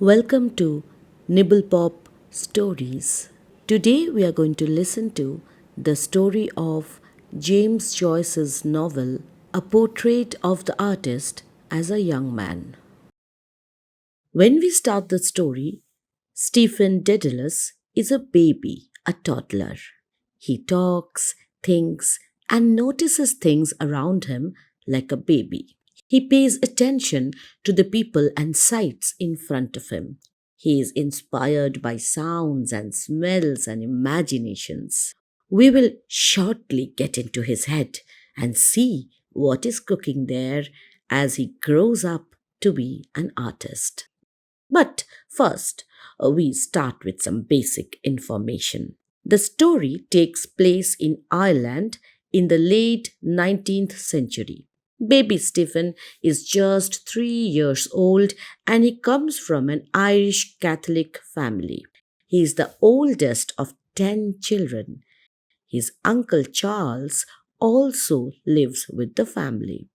Welcome to NibblePop Stories. Today we are going to listen to the story of James Joyce's novel, A Portrait of the Artist as a Young Man. When we start the story, Stephen Dedalus is a baby, a toddler. He talks, thinks, and notices things around him like a baby. He pays attention to the people and sights in front of him. He is inspired by sounds and smells and imaginations. We will shortly get into his head and see what is cooking there as he grows up to be an artist. But first, we start with some basic information. The story takes place in Ireland in the late 19th century. Baby Stephen is just 3 years old and he comes from an Irish Catholic family. He is the oldest of 10 children. His uncle Charles also lives with the family.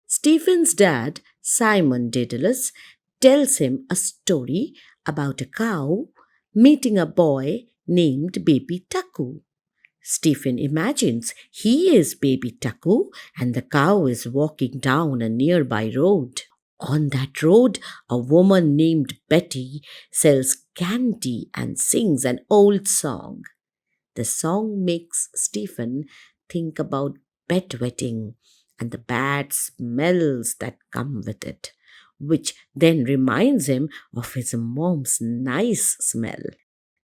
Stephen's dad, Simon Dedalus, tells him a story about a cow meeting a boy named Baby Taku. Stephen imagines he is Baby Taku and the cow is walking down a nearby road. On that road, a woman named Betty sells candy and sings an old song. The song makes Stephen think about bedwetting and the bad smells that come with it, which then reminds him of his mom's nice smell.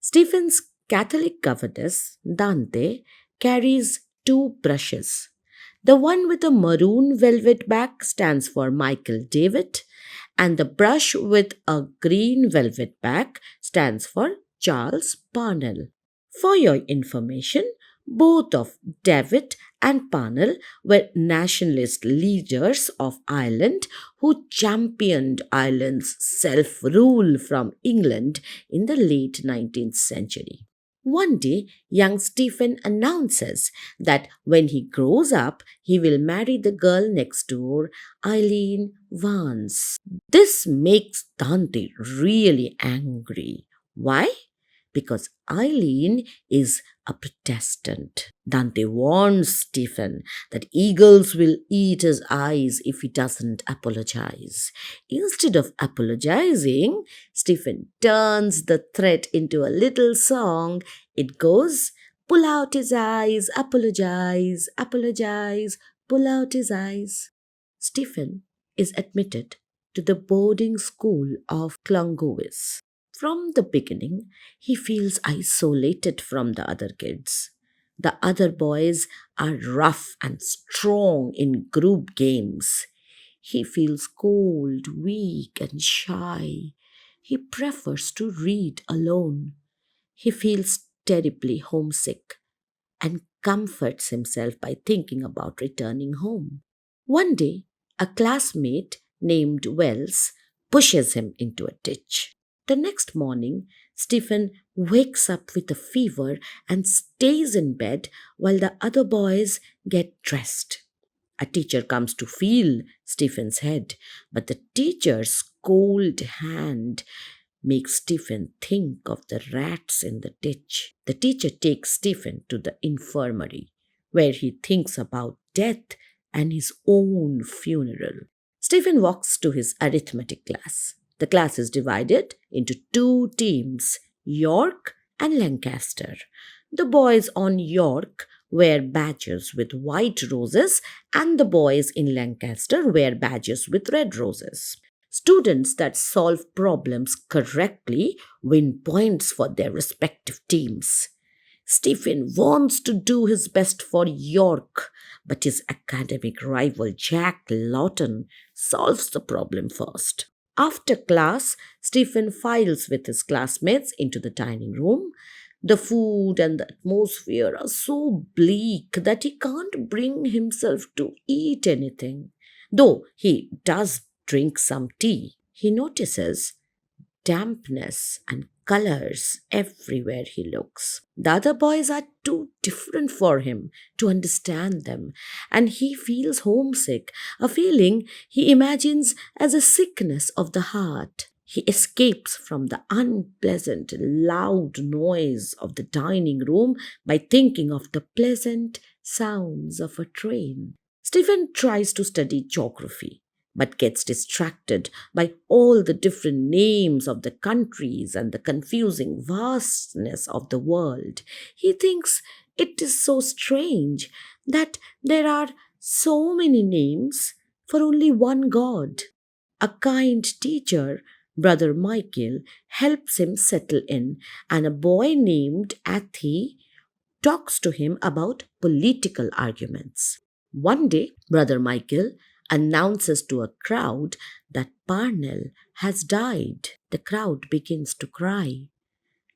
Stephen's Catholic governess, Dante, carries two brushes. The one with a maroon velvet back stands for Michael David, and the brush with a green velvet back stands for Charles Parnell. For your information, both of David and Parnell were nationalist leaders of Ireland who championed Ireland's self rule from England in the late 19th century. One day, young Stephen announces that when he grows up, he will marry the girl next door, Eileen Vance. This makes Dante really angry. Why? Because Eileen is a Protestant. Dante warns Stephen that eagles will eat his eyes if he doesn't apologize. Instead of apologizing, Stephen turns the threat into a little song. It goes, pull out his eyes, apologize, apologize, pull out his eyes. Stephen is admitted to the boarding school of Clongowes. From the beginning, he feels isolated from the other kids. The other boys are rough and strong in group games. He feels cold, weak, and shy. He prefers to read alone. He feels terribly homesick and comforts himself by thinking about returning home. One day, a classmate named Wells pushes him into a ditch. The next morning, Stephen wakes up with a fever and stays in bed while the other boys get dressed. A teacher comes to feel Stephen's head, but the teacher's cold hand makes Stephen think of the rats in the ditch. The teacher takes Stephen to the infirmary, where he thinks about death and his own funeral. Stephen walks to his arithmetic class. The class is divided into two teams, York and Lancaster. The boys on York wear badges with white roses, and the boys in Lancaster wear badges with red roses. Students that solve problems correctly win points for their respective teams. Stephen wants to do his best for York, but his academic rival Jack Lawton solves the problem first. After class, Stephen files with his classmates into the dining room. The food and the atmosphere are so bleak that he can't bring himself to eat anything. Though he does drink some tea, he notices dampness and colors everywhere he looks. The other boys are too different for him to understand them, and he feels homesick, a feeling he imagines as a sickness of the heart. He escapes from the unpleasant, loud noise of the dining room by thinking of the pleasant sounds of a train. Stephen tries to study geography but gets distracted by all the different names of the countries and the confusing vastness of the world. He thinks it is so strange that there are so many names for only one God. A kind teacher, Brother Michael, helps him settle in, and a boy named Athi talks to him about political arguments. One day, Brother Michael announces to a crowd that Parnell has died. The crowd begins to cry.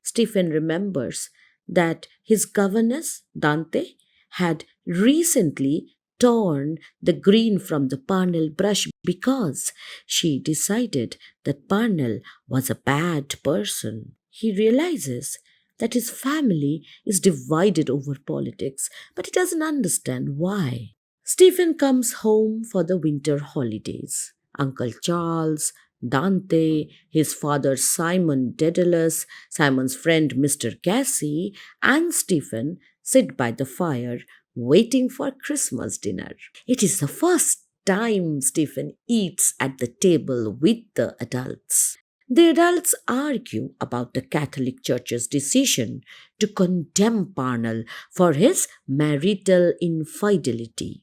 Stephen remembers that his governess, Dante, had recently torn the green from the Parnell brush because she decided that Parnell was a bad person. He realizes that his family is divided over politics, but he doesn't understand why. Stephen comes home for the winter holidays. Uncle Charles, Dante, his father Simon Dedalus, Simon's friend Mr. Cassie, and Stephen sit by the fire waiting for Christmas dinner. It is the first time Stephen eats at the table with the adults. The adults argue about the Catholic Church's decision to condemn Parnell for his marital infidelity,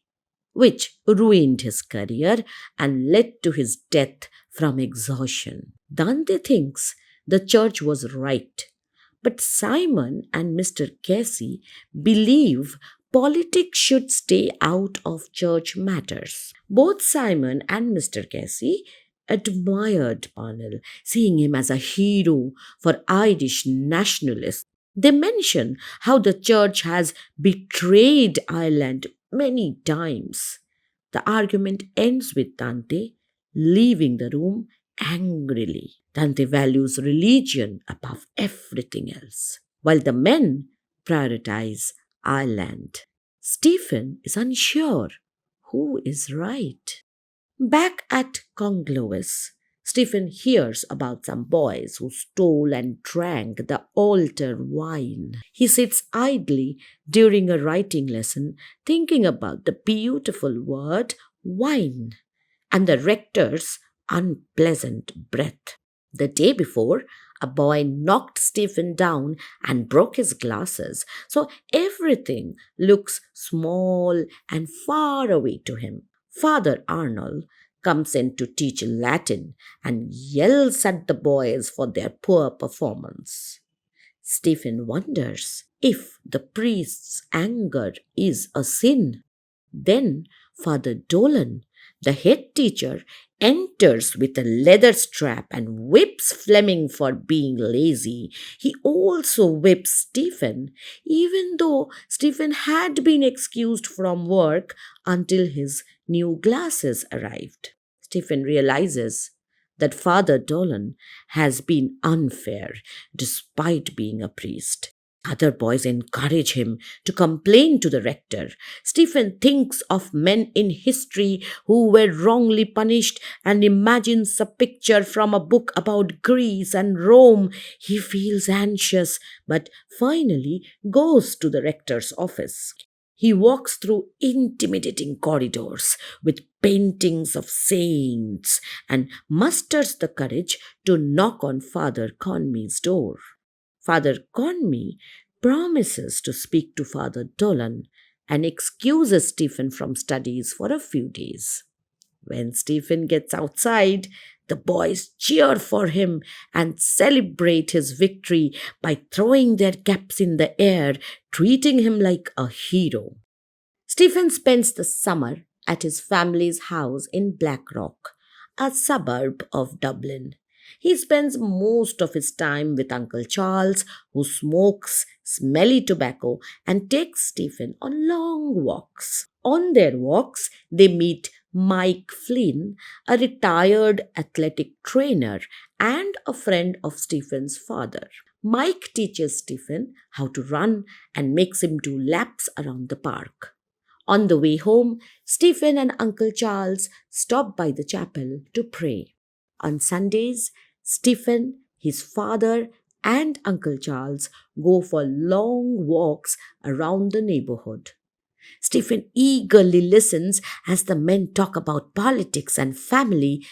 which ruined his career and led to his death from exhaustion. Dante thinks the church was right, but Simon and Mr. Casey believe politics should stay out of church matters. Both Simon and Mr. Casey admired Parnell, seeing him as a hero for Irish nationalists. They mention how the church has betrayed Ireland many times. The argument ends with Dante leaving the room angrily. Dante values religion above everything else, while the men prioritize Ireland. Stephen is unsure who is right. Back at Clongowes, Stephen hears about some boys who stole and drank the altar wine. He sits idly during a writing lesson, thinking about the beautiful word wine and the rector's unpleasant breath. The day before, a boy knocked Stephen down and broke his glasses, so everything looks small and far away to him. Father Arnold comes in to teach Latin and yells at the boys for their poor performance. Stephen wonders if the priest's anger is a sin. Then Father Dolan, the head teacher, enters with a leather strap and whips Fleming for being lazy. He also whips Stephen, even though Stephen had been excused from work until his new glasses arrived. Stephen realizes that Father Dolan has been unfair despite being a priest. Other boys encourage him to complain to the rector. Stephen thinks of men in history who were wrongly punished and imagines a picture from a book about Greece and Rome. He feels anxious, but finally goes to the rector's office. He walks through intimidating corridors with paintings of saints and musters the courage to knock on Father Conmee's door. Father Conmee promises to speak to Father Dolan and excuses Stephen from studies for a few days. When Stephen gets outside, the boys cheer for him and celebrate his victory by throwing their caps in the air, treating him like a hero. Stephen spends the summer at his family's house in Blackrock, a suburb of Dublin. He spends most of his time with Uncle Charles, who smokes smelly tobacco and takes Stephen on long walks. On their walks, they meet Mike Flynn, a retired athletic trainer and a friend of Stephen's father. Mike teaches Stephen how to run and makes him do laps around the park. On the way home, Stephen and Uncle Charles stop by the chapel to pray. On Sundays, Stephen, his father, and Uncle Charles go for long walks around the neighborhood. Stephen eagerly listens as the men talk about politics and family,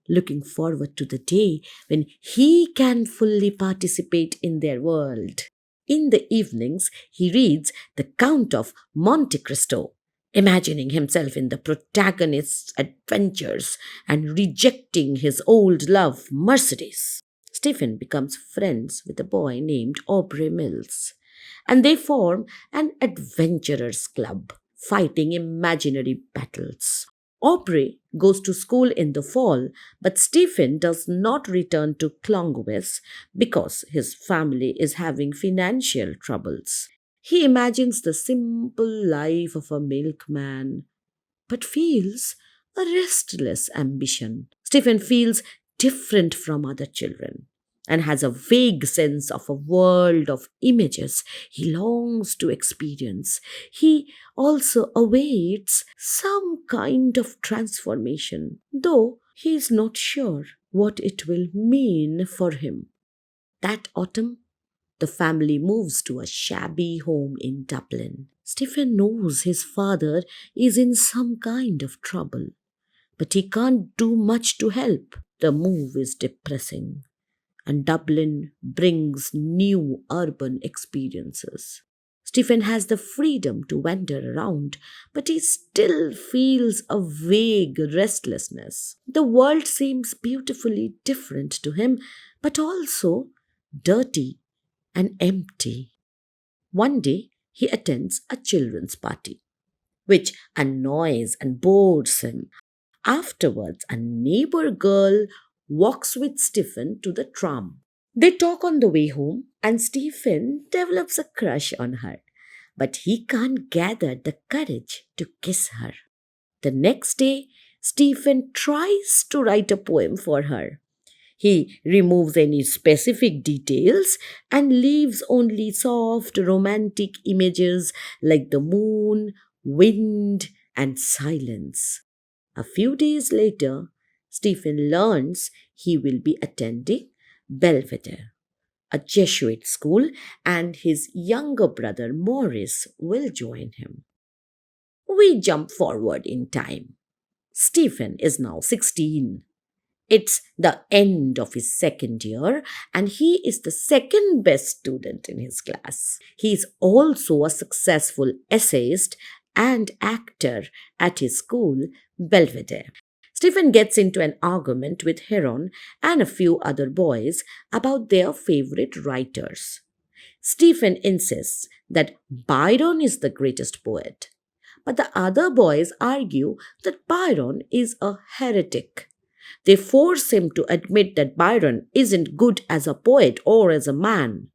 looking forward to the day when he can fully participate in their world. In the evenings, he reads The Count of Monte Cristo, imagining himself in the protagonist's adventures and rejecting his old love, Mercedes. Stephen becomes friends with a boy named Aubrey Mills, and they form an adventurers club, fighting imaginary battles. Aubrey goes to school in the fall, but Stephen does not return to Clongowes because his family is having financial troubles. He imagines the simple life of a milkman, but feels a restless ambition. Stephen feels different from other children and has a vague sense of a world of images he longs to experience. He also awaits some kind of transformation, though he is not sure what it will mean for him. That autumn, the family moves to a shabby home in Dublin. Stephen knows his father is in some kind of trouble, but he can't do much to help. The move is depressing, and Dublin brings new urban experiences. Stephen has the freedom to wander around, but he still feels a vague restlessness. The world seems beautifully different to him, but also dirty and empty. One day, he attends a children's party, which annoys and bores him. Afterwards, a neighbor girl walks with Stephen to the tram. They talk on the way home, and Stephen develops a crush on her, but he can't gather the courage to kiss her. The next day, Stephen tries to write a poem for her. He removes any specific details and leaves only soft romantic images like the moon, wind, and silence. A few days later, Stephen learns he will be attending Belvedere, a Jesuit school, and his younger brother Maurice will join him. We jump forward in time. Stephen is now 16. It's the end of his second year, and he is the second best student in his class. He is also a successful essayist and actor at his school, Belvedere. Stephen gets into an argument with Heron and a few other boys about their favorite writers. Stephen insists that Byron is the greatest poet, but the other boys argue that Byron is a heretic. They force him to admit that Byron isn't good as a poet or as a man.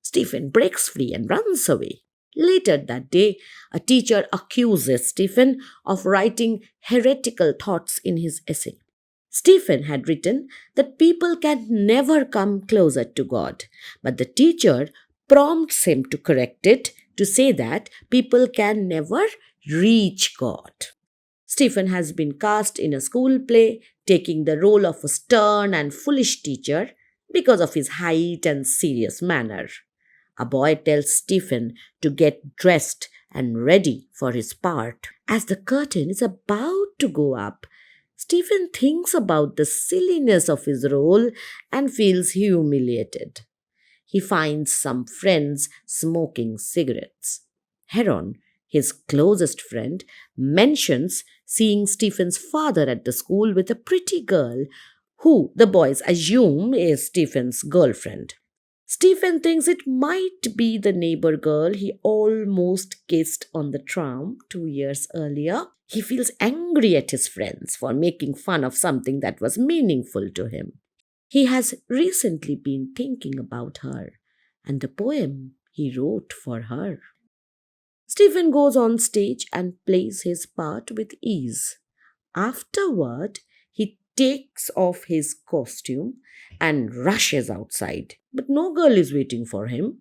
Stephen breaks free and runs away. Later that day, a teacher accuses Stephen of writing heretical thoughts in his essay. Stephen had written that people can never come closer to God, but the teacher prompts him to correct it to say that people can never reach God. Stephen has been cast in a school play, taking the role of a stern and foolish teacher because of his height and serious manner. A boy tells Stephen to get dressed and ready for his part. As the curtain is about to go up, Stephen thinks about the silliness of his role and feels humiliated. He finds some friends smoking cigarettes. Heron, his closest friend, mentions seeing Stephen's father at the school with a pretty girl who the boys assume is Stephen's girlfriend. Stephen thinks it might be the neighbor girl he almost kissed on the tram 2 years earlier. He feels angry at his friends for making fun of something that was meaningful to him. He has recently been thinking about her and the poem he wrote for her. Stephen goes on stage and plays his part with ease. Afterward, he takes off his costume and rushes outside, but no girl is waiting for him.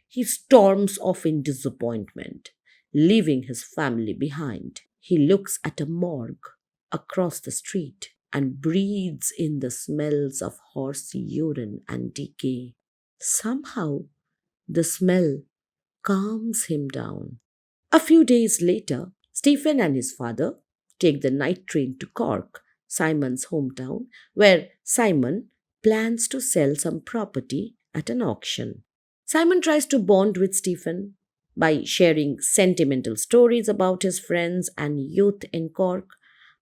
He storms off in disappointment, leaving his family behind. He looks at a morgue across the street and breathes in the smells of horsey urine and decay. Somehow, the smell calms him down. A few days later, Stephen and his father take the night train to Cork, Simon's hometown, where Simon plans to sell some property at an auction. Simon tries to bond with Stephen by sharing sentimental stories about his friends and youth in Cork,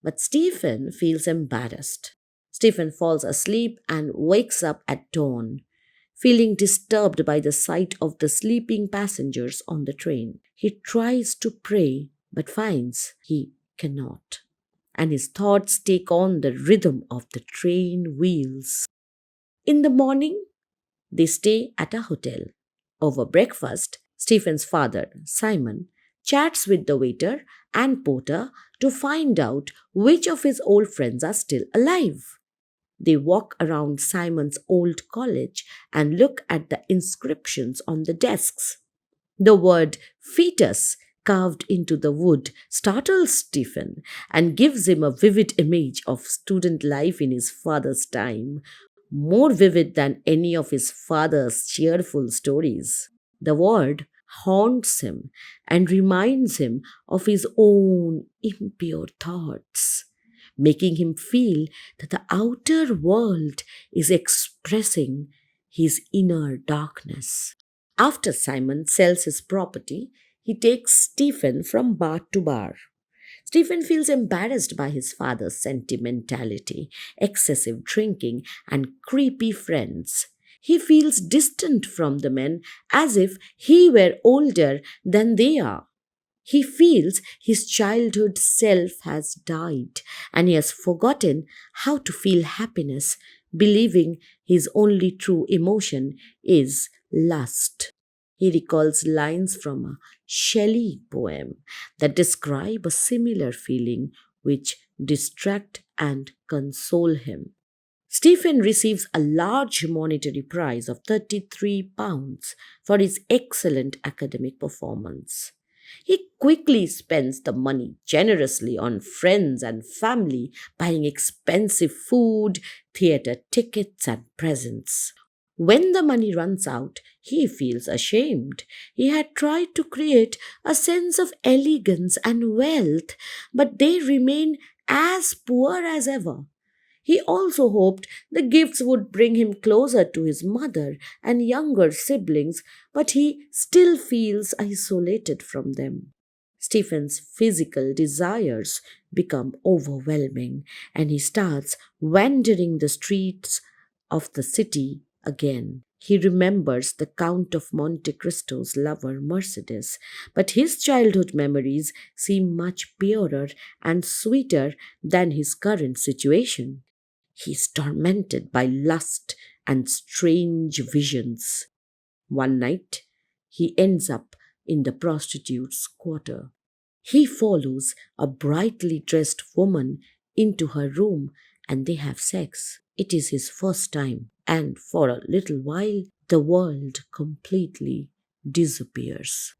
but Stephen feels embarrassed. Stephen falls asleep and wakes up at dawn, feeling disturbed by the sight of the sleeping passengers on the train. He tries to pray but finds he cannot, and his thoughts take on the rhythm of the train wheels. In the morning, they stay at a hotel. Over breakfast, Stephen's father, Simon, chats with the waiter and porter to find out which of his old friends are still alive. They walk around Simon's old college and look at the inscriptions on the desks. The word fetus carved into the wood startles Stephen and gives him a vivid image of student life in his father's time, more vivid than any of his father's cheerful stories. The word haunts him and reminds him of his own impure thoughts, making him feel that the outer world is expressing his inner darkness. After Simon sells his property, he takes Stephen from bar to bar. Stephen feels embarrassed by his father's sentimentality, excessive drinking, and creepy friends. He feels distant from the men as if he were older than they are. He feels his childhood self has died and he has forgotten how to feel happiness, believing his only true emotion is lust. He recalls lines from a Shelley poem that describe a similar feeling which distract and console him. Stephen receives a large monetary prize of £33 for his excellent academic performance. He quickly spends the money generously on friends and family, buying expensive food, theatre tickets, and presents. When the money runs out, he feels ashamed. He had tried to create a sense of elegance and wealth, but they remain as poor as ever. He also hoped the gifts would bring him closer to his mother and younger siblings, but he still feels isolated from them. Stephen's physical desires become overwhelming, and he starts wandering the streets of the city again. He remembers the Count of Monte Cristo's lover, Mercedes, but his childhood memories seem much purer and sweeter than his current situation. He is tormented by lust and strange visions. One night, he ends up in the prostitute's quarter. He follows a brightly dressed woman into her room and they have sex. It is his first time, and for a little while, the world completely disappears.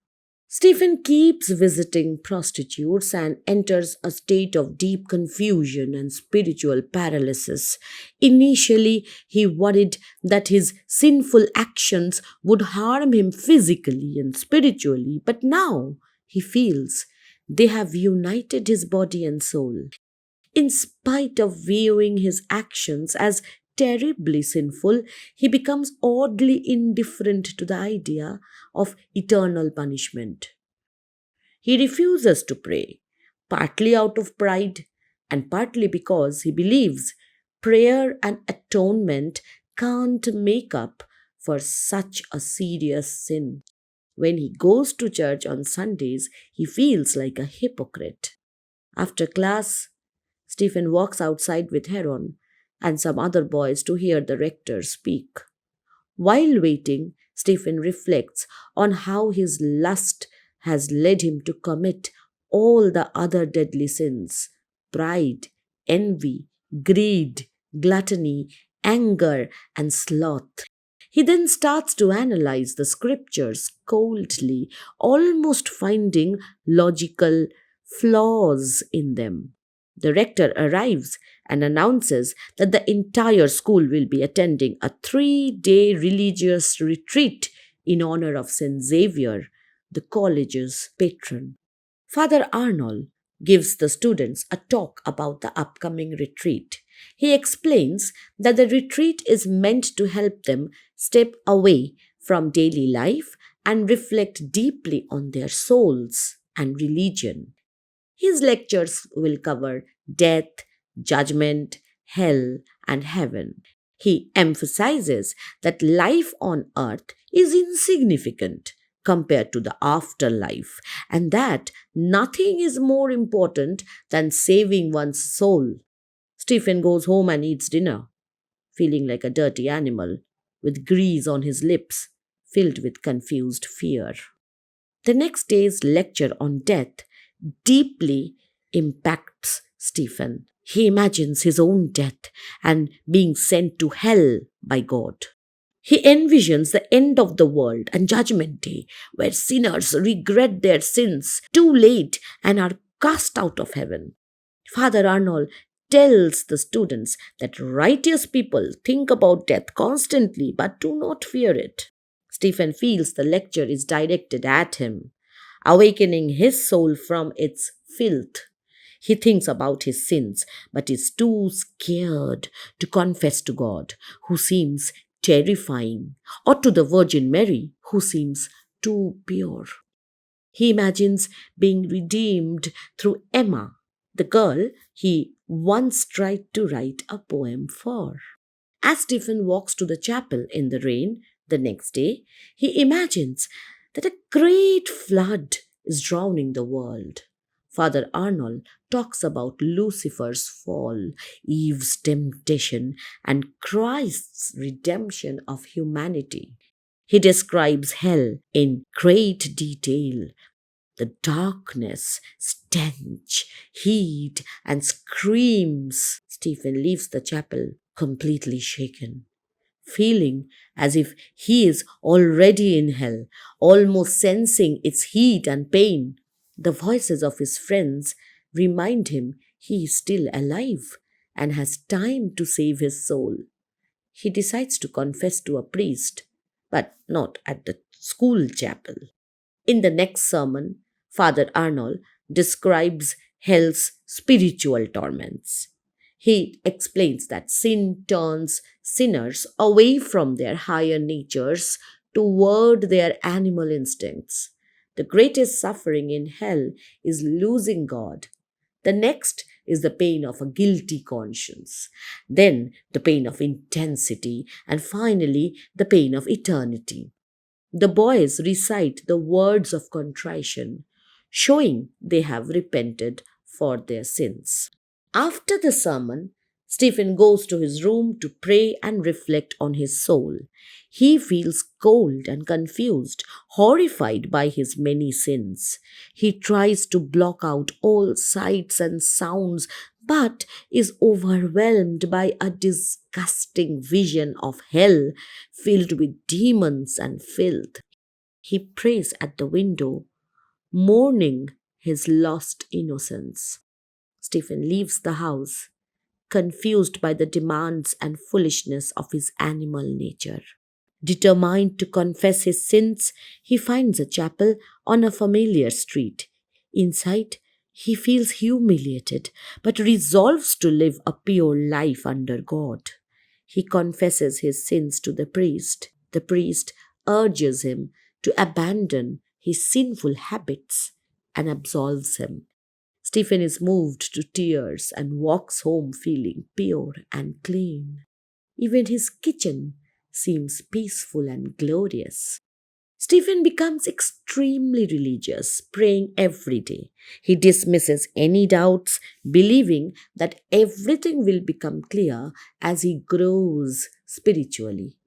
Stephen keeps visiting prostitutes and enters a state of deep confusion and spiritual paralysis. Initially, he worried that his sinful actions would harm him physically and spiritually, but now he feels they have united his body and soul. In spite of viewing his actions as terribly sinful, he becomes oddly indifferent to the idea of eternal punishment. He refuses to pray, partly out of pride and partly because he believes prayer and atonement can't make up for such a serious sin. When he goes to church on Sundays, he feels like a hypocrite. After class, Stephen walks outside with Heron and some other boys to hear the rector speak. While waiting, Stephen reflects on how his lust has led him to commit all the other deadly sins: pride, envy, greed, gluttony, anger, and sloth. He then starts to analyze the scriptures coldly, almost finding logical flaws in them. The rector arrives and announces that the entire school will be attending a 3-day religious retreat in honor of St. Xavier, the college's patron. Father Arnold gives the students a talk about the upcoming retreat. He explains that the retreat is meant to help them step away from daily life and reflect deeply on their souls and religion. His lectures will cover death, judgment, hell, and heaven. He emphasizes that life on earth is insignificant compared to the afterlife, and that nothing is more important than saving one's soul. Stephen goes home and eats dinner, feeling like a dirty animal, with grease on his lips, filled with confused fear. The next day's lecture on death deeply impacts Stephen. He imagines his own death and being sent to hell by God. He envisions the end of the world and Judgment Day, where sinners regret their sins too late and are cast out of heaven. Father Arnold tells the students that righteous people think about death constantly but do not fear it. Stephen feels the lecture is directed at him, awakening his soul from its filth. He thinks about his sins, but is too scared to confess to God, who seems terrifying, or to the Virgin Mary, who seems too pure. He imagines being redeemed through Emma, the girl he once tried to write a poem for. As Stephen walks to the chapel in the rain the next day, he imagines that a great flood is drowning the world. Father Arnold talks about Lucifer's fall, Eve's temptation, and Christ's redemption of humanity. He describes hell in great detail: the darkness, stench, heat, and screams. Stephen leaves the chapel completely shaken, feeling as if he is already in hell, almost sensing its heat and pain. The voices of his friends remind him he is still alive and has time to save his soul. He decides to confess to a priest, but not at the school chapel. In the next sermon, Father Arnold describes hell's spiritual torments. He explains that sin turns sinners away from their higher natures toward their animal instincts. The greatest suffering in hell is losing God. The next is the pain of a guilty conscience, then the pain of intensity, and finally the pain of eternity. The boys recite the words of contrition, showing they have repented for their sins. After the sermon, Stephen goes to his room to pray and reflect on his soul. He feels cold and confused, horrified by his many sins. He tries to block out all sights and sounds, but is overwhelmed by a disgusting vision of hell filled with demons and filth. He prays at the window, mourning his lost innocence. Stephen leaves the house, confused by the demands and foolishness of his animal nature. Determined to confess his sins, he finds a chapel on a familiar street. Inside, he feels humiliated, but resolves to live a pure life under God. He confesses his sins to the priest. The priest urges him to abandon his sinful habits and absolves him. Stephen is moved to tears and walks home feeling pure and clean. Even his kitchen seems peaceful and glorious. Stephen becomes extremely religious, praying every day. He dismisses any doubts, believing that everything will become clear as he grows spiritually.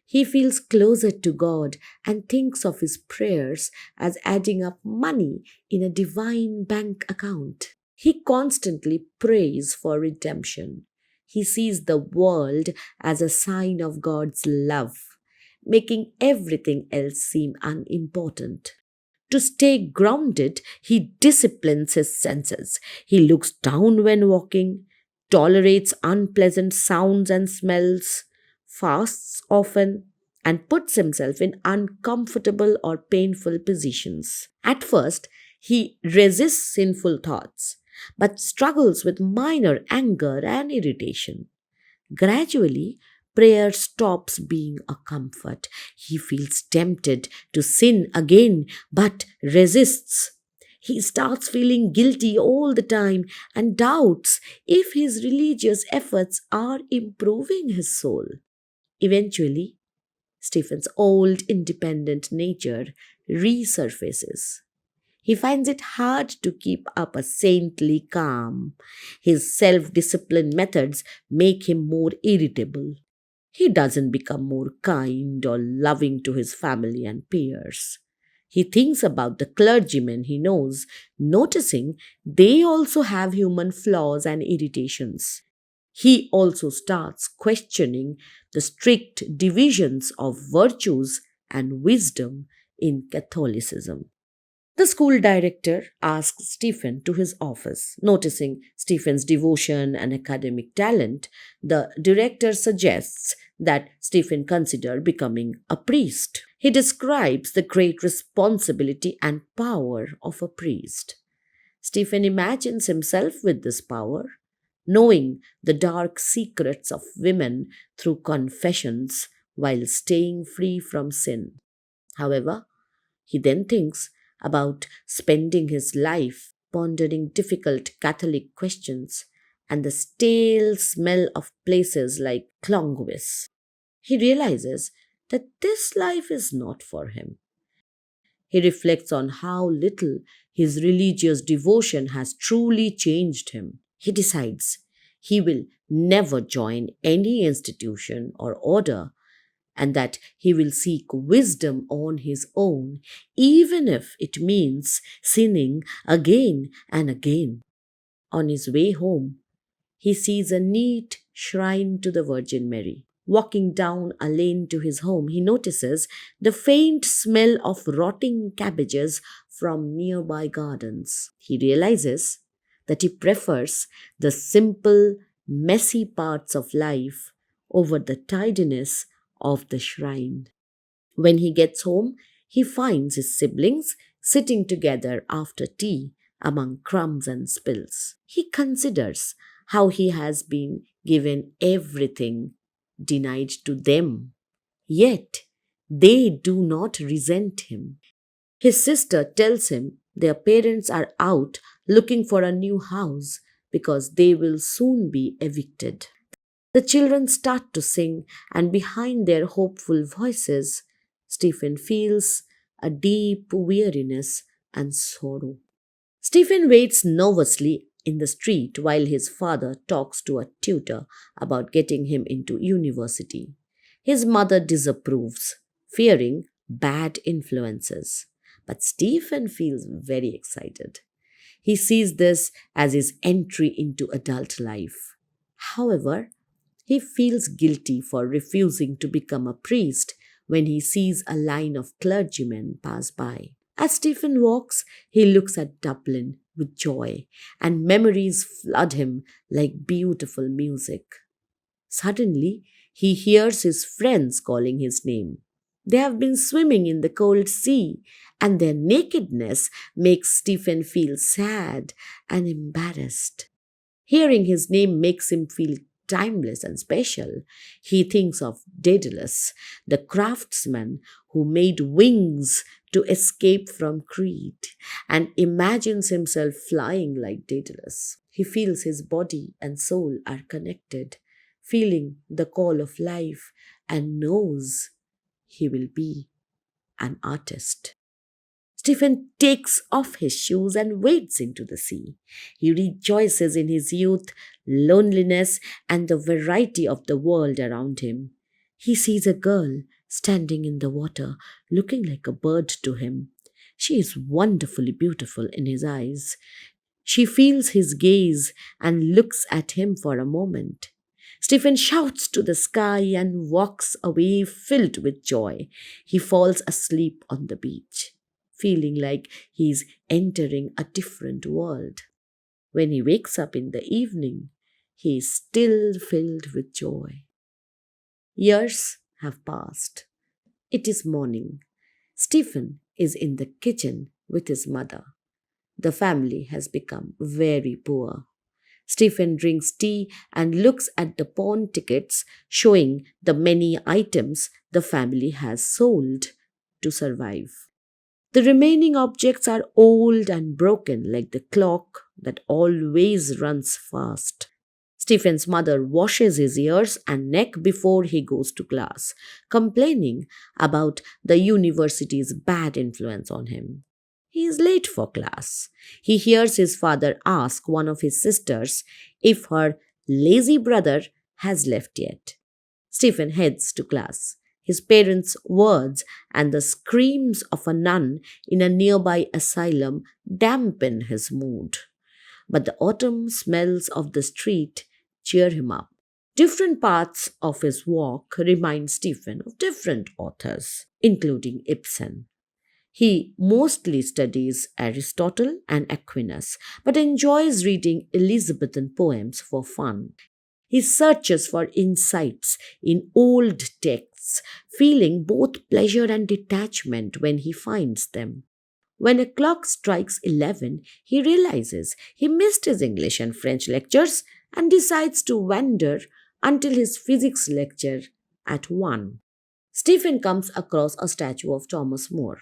He feels closer to God and thinks of his prayers as adding up money in a divine bank account. He constantly prays for redemption. He sees the world as a sign of God's love, making everything else seem unimportant. To stay grounded, he disciplines his senses. He looks down when walking, tolerates unpleasant sounds and smells, fasts often, and puts himself in uncomfortable or painful positions. At first, he resists sinful thoughts, but struggles with minor anger and irritation. Gradually, prayer stops being a comfort. He feels tempted to sin again, but resists. He starts feeling guilty all the time and doubts if his religious efforts are improving his soul. Eventually, Stephen's old independent nature resurfaces. He finds it hard to keep up a saintly calm. His self discipline methods make him more irritable. He doesn't become more kind or loving to his family and peers. He thinks about the clergymen he knows, noticing they also have human flaws and irritations. He also starts questioning the strict divisions of virtues and wisdom in Catholicism. The school director asks Stephen to his office. Noticing Stephen's devotion and academic talent, the director suggests that Stephen consider becoming a priest. He describes the great responsibility and power of a priest. Stephen imagines himself with this power, knowing the dark secrets of women through confessions while staying free from sin. However, he then thinks about spending his life pondering difficult Catholic questions and the stale smell of places like Clongowes. He realizes that this life is not for him. He reflects on how little his religious devotion has truly changed him. He decides he will never join any institution or order and that he will seek wisdom on his own, even if it means sinning again and again. On his way home, he sees a neat shrine to the Virgin Mary. Walking down a lane to his home, he notices the faint smell of rotting cabbages from nearby gardens. He realizes that he prefers the simple, messy parts of life over the tidiness of the shrine. When he gets home, he finds his siblings sitting together after tea among crumbs and spills. He considers how he has been given everything denied to them, yet they do not resent him. His sister tells him their parents are out looking for a new house because they will soon be evicted. The children start to sing, and behind their hopeful voices, Stephen feels a deep weariness and sorrow. Stephen waits nervously in the street while his father talks to a tutor about getting him into university. His mother disapproves, fearing bad influences. But Stephen feels very excited. He sees this as his entry into adult life. However, he feels guilty for refusing to become a priest when he sees a line of clergymen pass by. As Stephen walks, he looks at Dublin with joy, and memories flood him like beautiful music. Suddenly, he hears his friends calling his name. They have been swimming in the cold sea, and their nakedness makes Stephen feel sad and embarrassed. Hearing his name makes him feel timeless and special. He thinks of Dedalus, the craftsman who made wings to escape from Crete, and imagines himself flying like Dedalus. He feels his body and soul are connected, feeling the call of life, and knows he will be an artist. Stephen takes off his shoes and wades into the sea. He rejoices in his youth, loneliness, and the variety of the world around him. He sees a girl standing in the water, looking like a bird to him. She is wonderfully beautiful in his eyes. She feels his gaze and looks at him for a moment. Stephen shouts to the sky and walks away filled with joy. He falls asleep on the beach, feeling like he's entering a different world. When he wakes up in the evening, he is still filled with joy. Years have passed. It is morning. Stephen is in the kitchen with his mother. The family has become very poor. Stephen drinks tea and looks at the pawn tickets showing the many items the family has sold to survive. The remaining objects are old and broken, like the clock that always runs fast. Stephen's mother washes his ears and neck before he goes to class, complaining about the university's bad influence on him. He is late for class. He hears his father ask one of his sisters if her lazy brother has left yet. Stephen heads to class. His parents' words and the screams of a nun in a nearby asylum dampen his mood. But the autumn smells of the street cheer him up. Different parts of his walk remind Stephen of different authors, including Ibsen. He mostly studies Aristotle and Aquinas, but enjoys reading Elizabethan poems for fun. He searches for insights in old texts, feeling both pleasure and detachment when he finds them. When a clock strikes 11, he realizes he missed his English and French lectures and decides to wander until his physics lecture at 1. Stephen comes across a statue of Thomas More,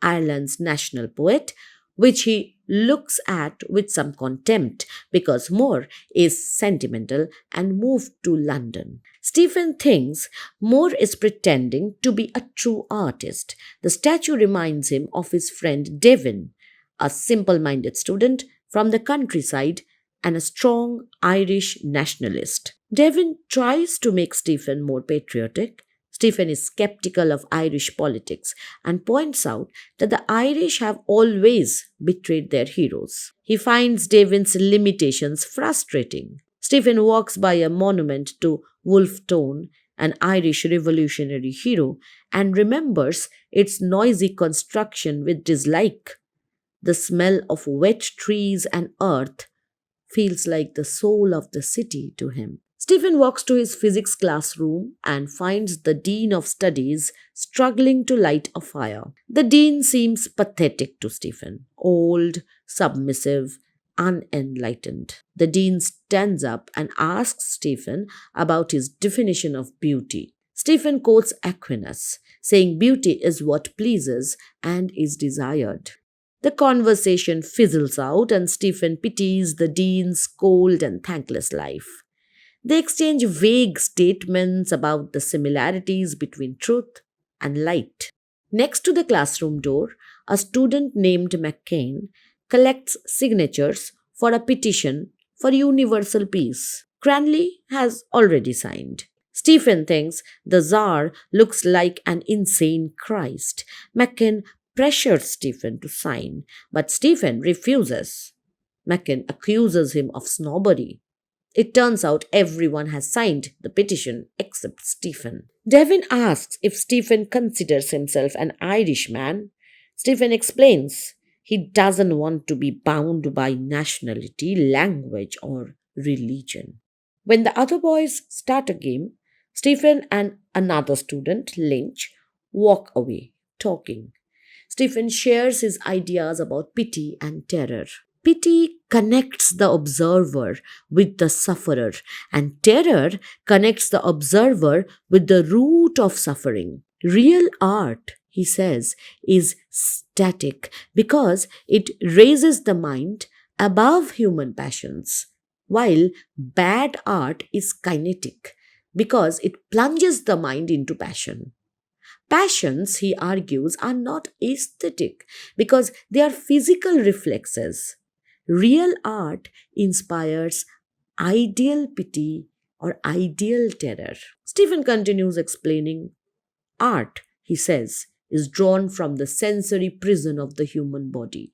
Ireland's national poet, which he looks at with some contempt because More is sentimental and moved to London. Stephen thinks More is pretending to be a true artist. The statue reminds him of his friend Devin, a simple minded student from the countryside and a strong Irish nationalist. Devin tries to make Stephen more patriotic. Stephen is skeptical of Irish politics and points out that the Irish have always betrayed their heroes. He finds Devin's limitations frustrating. Stephen walks by a monument to Wolfe Tone, an Irish revolutionary hero, and remembers its noisy construction with dislike. The smell of wet trees and earth feels like the soul of the city to him. Stephen walks to his physics classroom and finds the Dean of Studies struggling to light a fire. The Dean seems pathetic to Stephen, old, submissive, unenlightened. The Dean stands up and asks Stephen about his definition of beauty. Stephen quotes Aquinas, saying beauty is what pleases and is desired. The conversation fizzles out and Stephen pities the Dean's cold and thankless life. They exchange vague statements about the similarities between truth and light. Next to the classroom door, a student named McCain collects signatures for a petition for universal peace. Cranley has already signed. Stephen thinks the Tsar looks like an insane Christ. McCain pressures Stephen to sign, but Stephen refuses. McCain accuses him of snobbery. It turns out everyone has signed the petition except Stephen. Devin asks if Stephen considers himself an Irishman. Stephen explains he doesn't want to be bound by nationality, language, or religion. When the other boys start a game, Stephen and another student, Lynch, walk away, talking. Stephen shares his ideas about pity and terror. Pity connects the observer with the sufferer, and terror connects the observer with the root of suffering. Real art, he says, is static because it raises the mind above human passions, while bad art is kinetic because it plunges the mind into passion. Passions, he argues, are not aesthetic because they are physical reflexes. Real art inspires ideal pity or ideal terror. Stephen continues explaining art, he says, is drawn from the sensory prison of the human body.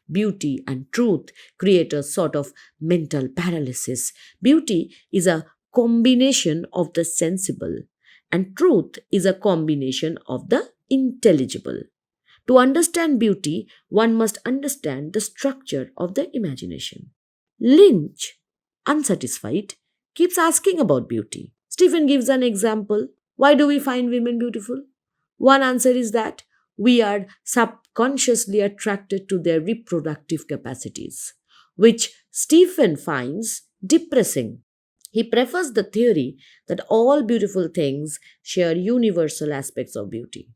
Beauty and truth create a sort of mental paralysis. Beauty is a combination of the sensible, and truth is a combination of the intelligible. To understand beauty, one must understand the structure of the imagination. Lynch, unsatisfied, keeps asking about beauty. Stephen gives an example. Why do we find women beautiful? One answer is that we are subconsciously attracted to their reproductive capacities, which Stephen finds depressing. He prefers the theory that all beautiful things share universal aspects of beauty.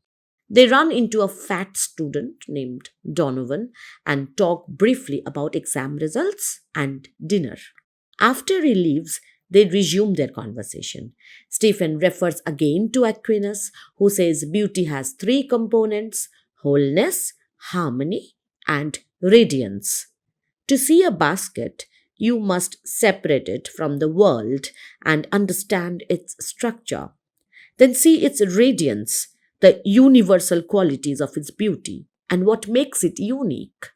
They run into a fat student named Donovan and talk briefly about exam results and dinner. After he leaves, they resume their conversation. Stephen refers again to Aquinas, who says beauty has three components: wholeness, harmony, and radiance. To see a basket, you must separate it from the world and understand its structure. Then see its radiance, the universal qualities of its beauty, and what makes it unique.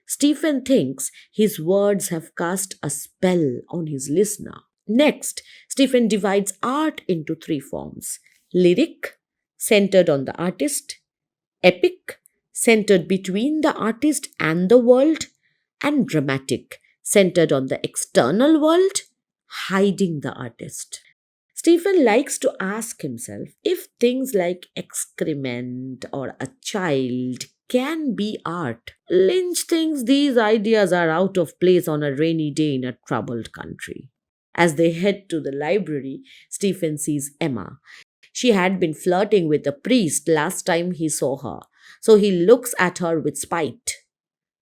Stephen thinks his words have cast a spell on his listener. Next, Stephen divides art into three forms: lyric, centered on the artist; epic, centered between the artist and the world; and dramatic, centered on the external world, hiding the artist. Stephen likes to ask himself if things like excrement or a child can be art. Lynch thinks these ideas are out of place on a rainy day in a troubled country. As they head to the library, Stephen sees Emma. She had been flirting with the priest last time he saw her, so he looks at her with spite.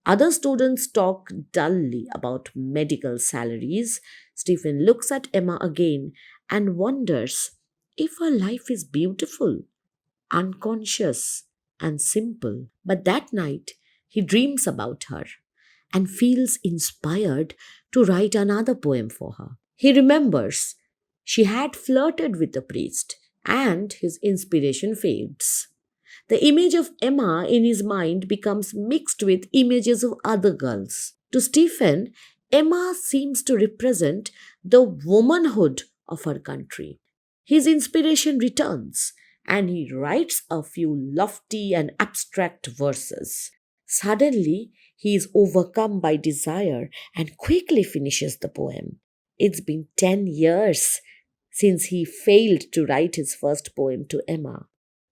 Other students talk dully about medical salaries. Stephen looks at Emma again and wonders if her life is beautiful, unconscious, and simple. But that night, he dreams about her and feels inspired to write another poem for her. He remembers she had flirted with the priest, and his inspiration fades. The image of Emma in his mind becomes mixed with images of other girls. To Stephen, Emma seems to represent the womanhood of her country. His inspiration returns, and he writes a few lofty and abstract verses. Suddenly, he is overcome by desire and quickly finishes the poem. It's been 10 years since he failed to write his first poem to Emma.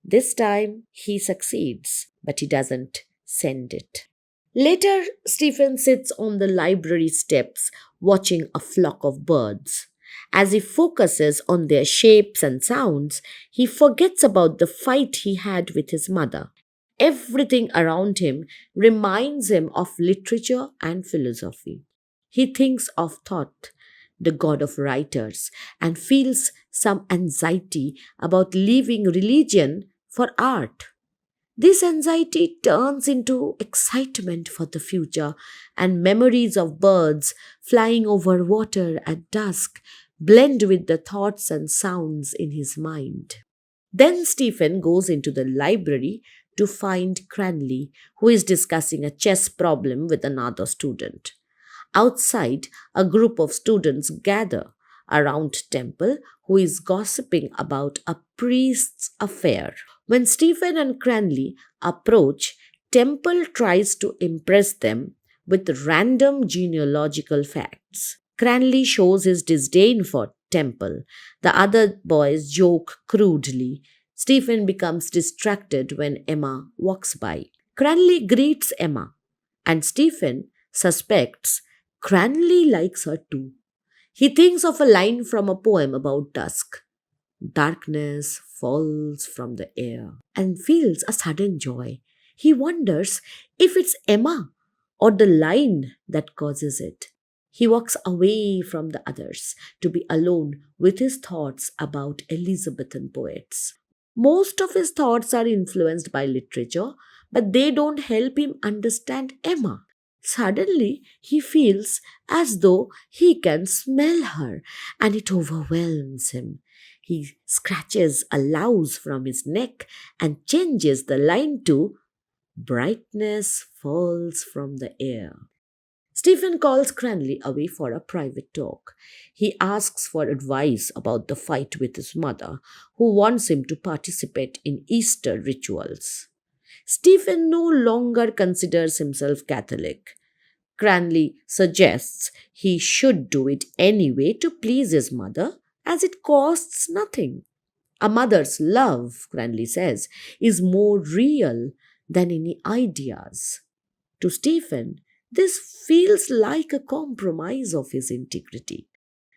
This time, he succeeds, but he doesn't send it. Later, Stephen sits on the library steps watching a flock of birds. As he focuses on their shapes and sounds, he forgets about the fight he had with his mother. Everything around him reminds him of literature and philosophy. He thinks of thought, the god of writers, and feels some anxiety about leaving religion for art. This anxiety turns into excitement for the future, and memories of birds flying over water at dusk blend with the thoughts and sounds in his mind. Then Stephen goes into the library to find Cranley, who is discussing a chess problem with another student. Outside, a group of students gather around Temple, who is gossiping about a priest's affair. When Stephen and Cranley approach, Temple tries to impress them with random genealogical facts. Cranley shows his disdain for Temple. The other boys joke crudely. Stephen becomes distracted when Emma walks by. Cranley greets Emma, and Stephen suspects Cranley likes her too. He thinks of a line from a poem about dusk. Darkness falls from the air, and feels a sudden joy. He wonders if it's Emma or the line that causes it. He walks away from the others to be alone with his thoughts about Elizabethan poets. Most of his thoughts are influenced by literature, but they don't help him understand Emma. Suddenly, he feels as though he can smell her, and it overwhelms him. He scratches a louse from his neck and changes the line to brightness falls from the air. Stephen calls Cranley away for a private talk. He asks for advice about the fight with his mother, who wants him to participate in Easter rituals. Stephen no longer considers himself Catholic. Cranley suggests he should do it anyway to please his mother, as it costs nothing. A mother's love, Cranley says, is more real than any ideas. To Stephen, this feels like a compromise of his integrity.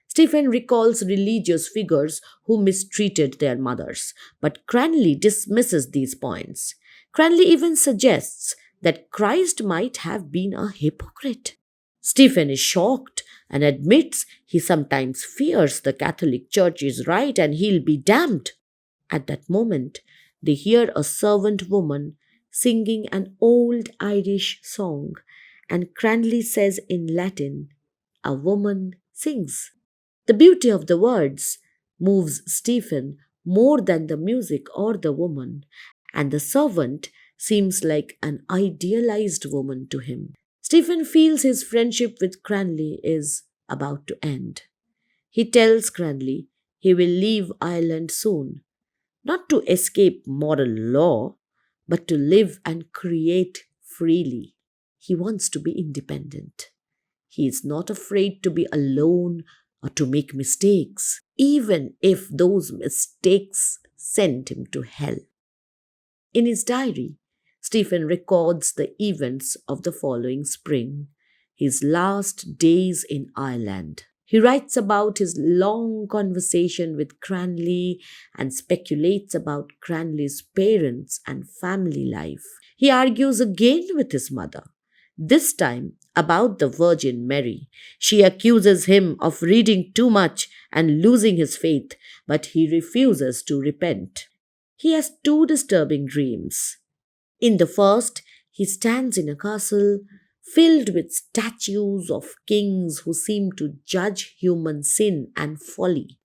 Stephen recalls religious figures who mistreated their mothers, but Cranley dismisses these points. Cranley even suggests that Christ might have been a hypocrite. Stephen is shocked and admits he sometimes fears the Catholic Church is right and he'll be damned. At that moment, they hear a servant woman singing an old Irish song, and Cranley says in Latin, "A woman sings." The beauty of the words moves Stephen more than the music or the woman, and the servant seems like an idealized woman to him. Stephen feels his friendship with Cranley is about to end. He tells Cranley he will leave Ireland soon, not to escape moral law, but to live and create freely. He wants to be independent. He is not afraid to be alone or to make mistakes, even if those mistakes send him to hell. In his diary, Stephen records the events of the following spring, his last days in Ireland. He writes about his long conversation with Cranley and speculates about Cranley's parents and family life. He argues again with his mother, this time about the Virgin Mary. She accuses him of reading too much and losing his faith, but he refuses to repent. He has two disturbing dreams. In the first, he stands in a castle filled with statues of kings who seem to judge human sin and folly.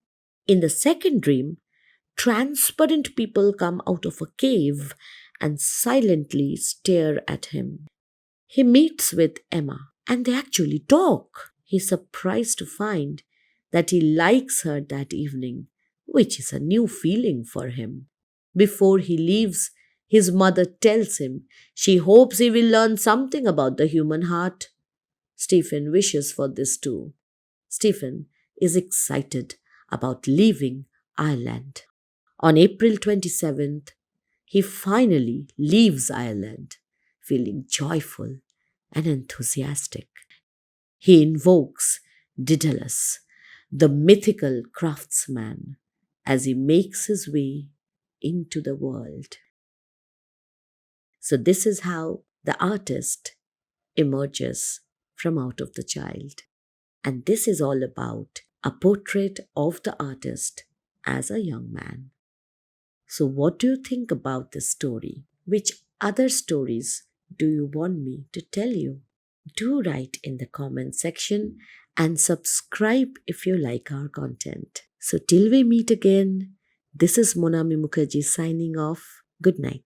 In the second dream, transparent people come out of a cave and silently stare at him. He meets with Emma and they actually talk. He's surprised to find that he likes her that evening, which is a new feeling for him. Before he leaves, his mother tells him she hopes he will learn something about the human heart. Stephen wishes for this too. Stephen is excited about leaving Ireland. On April 27th, he finally leaves Ireland, feeling joyful and enthusiastic. He invokes Dedalus, the mythical craftsman, as he makes his way into the world. So this is how the artist emerges from out of the child. And this is all about a portrait of the artist as a young man. So what do you think about this story? Which other stories do you want me to tell you? Do write in the comment section and subscribe if you like our content. So till we meet again, this is Monami Mukherjee signing off. Good night.